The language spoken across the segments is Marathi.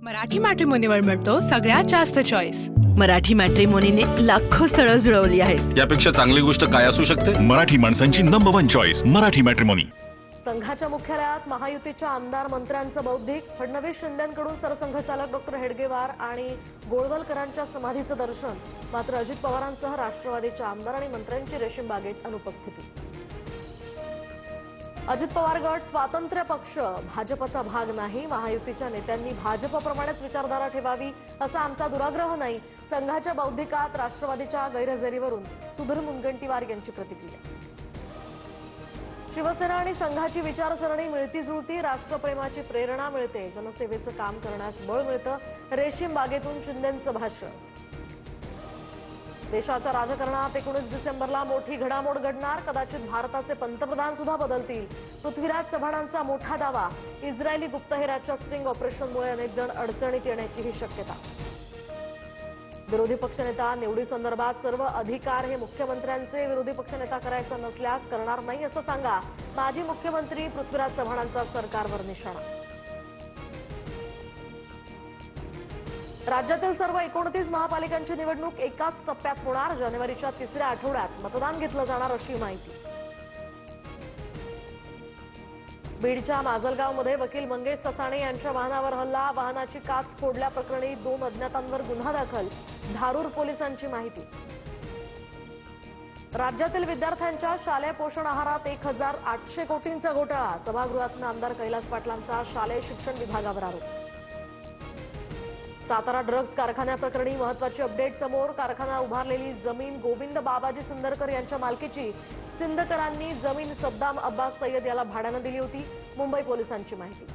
मराठी मॅट्रिमोनीवर मिळतो सगळ्यात जास्त चॉईस। मराठी मॅट्रिमोनीने लाखो स्थळं जुळवली आहेत। यापेक्षा चांगली गोष्ट काय असू शकते? मराठी माणसांची नंबर 1 चॉईस मराठी मॅट्रिमोनी। संघाच्या मुख्यालयात महायुतीच्या आमदार मंत्र्यांचं बौद्धिक, फडणवीस शिंदेंकडून सरसंघचालक डॉक्टर हेडगेवार आणि गोळवलकरांच्या समाधीचं दर्शन। मात्र अजित पवारांसह राष्ट्रवादीच्या आमदार आणि मंत्र्यांची रेशीम बागेत अनुपस्थिती। अजित पवार गट स्वातंत्र्य पक्ष भाजपचा भाग नाही। महायुतीच्या नेत्यांनी भाजपप्रमाणेच विचारधारा ठेवावी असा आमचा दुराग्रह नाही। संघाच्या बौद्धिकात राष्ट्रवादीच्या गैरहजेरीवरून सुधीर मुनगंटीवार यांची प्रतिक्रिया। शिवसेना आणि संघाची विचारसरणी मिळती जुळती, राष्ट्रप्रेमाची प्रेरणा मिळते, जनसेवेचं काम करण्यास बळ मिळतं। रेशीम बागेतून शिंदेंचं भाष्य। देशाच्या राजकारणात 19 डिसेंबरला मोठी घडामोड घडणार, कदाचित भारताचे पंतप्रधान सुद्धा बदलतील। पृथ्वीराज चव्हाणांचा मोठा दावा। इस्रायली गुप्तहेराच्या स्टिंग ऑपरेशनमुळे अनेक जण अडचणीत येण्याचीही शक्यता। विरोधी पक्षनेता निवडीसंदर्भात सर्व अधिकार हे मुख्यमंत्र्यांचे, विरोधी पक्षनेता करायचा नसल्यास करणार नाही असं सांगा। माजी मुख्यमंत्री पृथ्वीराज चव्हाणांचा सरकारवर निशाणा। राज्यातील सर्व 29 महापालिकांची निवडणूक एकाच टप्प्यात होणार। जानेवारीच्या तिसऱ्या आठवड्यात मतदान घेतलं जाणार अशी माहिती। बीडच्या माजलगावमध्ये वकील मंगेश ससाणे यांच्या वाहनावर हल्ला, वाहनाची काच फोडल्याप्रकरणी 2 अज्ञातांवर गुन्हा दाखल। धारूर पोलिसांची माहिती। राज्यातील विद्यार्थ्यांच्या शालेय पोषण आहारात 1800 कोटींचा घोटाळा। सभागृहातून आमदार कैलास पाटलांचा शालेय शिक्षण विभागावर आरोप। सातारा ड्रग्ज कारखान्याप्रकरणी महत्त्वाची अपडेट समोर। कारखाना उभारलेली जमीन गोविंद बाबाजी सिंदरकर यांच्या मालकीची। सिंदकरांनी जमीन सद्दाम अब्बास सय्यद याला भाड्यानं दिली होती। मुंबई पोलिसांची माहिती।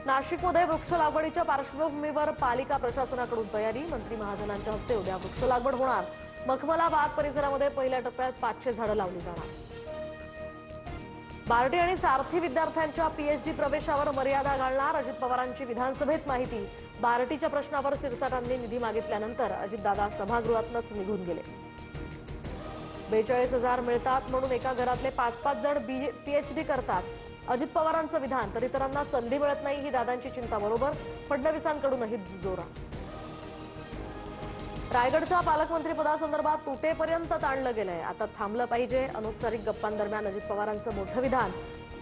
नाशिकमध्ये वृक्ष लागवडीच्या पार्श्वभूमीवर पालिका प्रशासनाकडून तयारी। मंत्री महाजनांच्या हस्ते उद्या वृक्ष लागवड होणार। मखमलाबाद परिसरामध्ये पहिल्या टप्प्यात 500 झाडं लावली जाणार। बार्टी आणि सारथी विद्यार्थ्यांच्या पीएचडी प्रवेशावर मर्यादा घालणार, अजित पवारांची विधानसभेत माहिती। बार्टीच्या प्रश्नावर शिरसाटांनी निधी मागितल्यानंतर अजितदादा सभागृहातूनच निघून गेले। 42,000 मिळतात म्हणून एका घरातले 5-5 जण पीएचडी करतात, अजित पवारांचं विधान। तर इतरांना संधी मिळत नाही ही दादांची चिंता बरोबर, फडणवीसांकडूनही दुजोरा। रायगडच्या पालकमंत्रीपदासंदर्भात तुटेपर्यंत ताणलं गेलंय, आता थांबलं पाहिजे। अनौपचारिक गप्पांदरम्यान अजित पवारांचं मोठं विधान।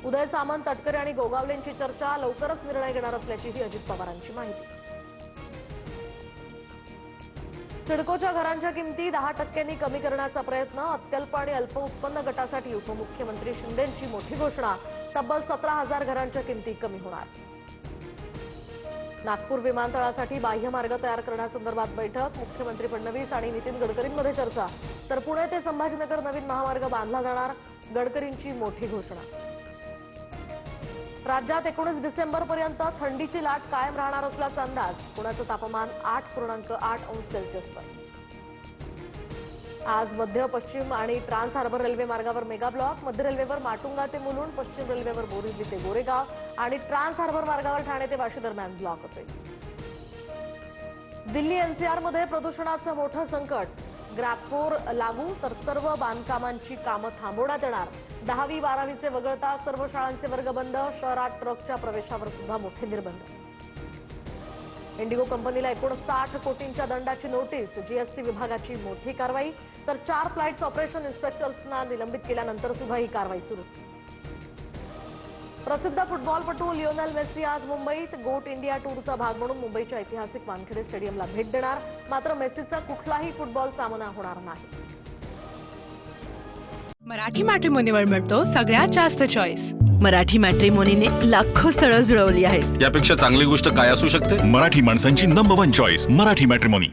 उदय सामंत, तटकरे आणि गोगावलेंची चर्चा, लवकरच निर्णय घेणार असल्याचीही अजित पवारांची माहिती। सिडकोच्या घरांच्या किमती 10% कमी करण्याचा प्रयत्न। अत्यल्प आणि अल्प उत्पन्न गटासाठी उपमुख्यमंत्री शिंदेंची मोठी घोषणा। तब्बल 17,000 घरांच्या किमती कमी होणार। नागपूर विमानतळासाठी बाह्यमार्ग तयार करण्यासंदर्भात बैठक। मुख्यमंत्री फडणवीस आणि नितीन गडकरींमध्ये चर्चा। तर पुणे ते संभाजीनगर नवीन महामार्ग बांधला जाणार, गडकरींची मोठी घोषणा। राज्यात 19 डिसेंबरपर्यंत थंडीची लाट कायम राहणार असल्याचा अंदाज। पुण्याचं तापमान 8.8 अंश सेल्सिअसवर। आज मध्य पश्चिम आणि ट्रान्स हार्बर रेल्वे मार्गावर मेगा ब्लॉक। मध्य रेल्वेवर माटुंगा ते मुलुंड, पश्चिम रेल्वेवर बोरिवली ते गोरेगाव आणि ट्रान्स हार्बर मार्गावर ठाणे ते वाशी दरम्यान ब्लॉक असेल। दिल्ली एनसीआरमध्ये प्रदूषणाचं मोठं संकट। ग्रॅप 4 लागू, तर सर्व बांधकामांची कामं थांबवण्यात येणार। 10वी 12वीचे वगळता सर्व शाळांचे वर्ग बंद। शहरात ट्रकच्या प्रवेशावर सुद्धा मोठे निर्बंध। इंडिगो कंपनीला 59 कोटींच्या दंडाची नोटीस। जीएसटी विभागाची मोठी कारवाई। तर 4 फ्लाइट्स ऑपरेशन इन्स्पेक्टर्सना निलंबित केल्यानंतर सुद्धा ही कारवाई सुरूच। प्रसिद्ध फुटबॉलपटू लिओनेल मेस्सी आज मुंबईत गोट इंडिया टूरचा भाग म्हणून मुंबईच्या ऐतिहासिक वानखेडे स्टेडियमला भेट देणार। मात्र मेस्सीचा कुठलाही फुटबॉल सामना होणार नाही। मराठी मॅट्रिमोनीवर मिळतो सगळ्यात जास्त चॉईस। मराठी मॅट्रिमोनीने लाखो स्थळं जुळवली आहेत। यापेक्षा चांगली गोष्ट काय असू शकते? मराठी माणसांची नंबर 1 चॉईस मराठी मॅट्रिमोनी।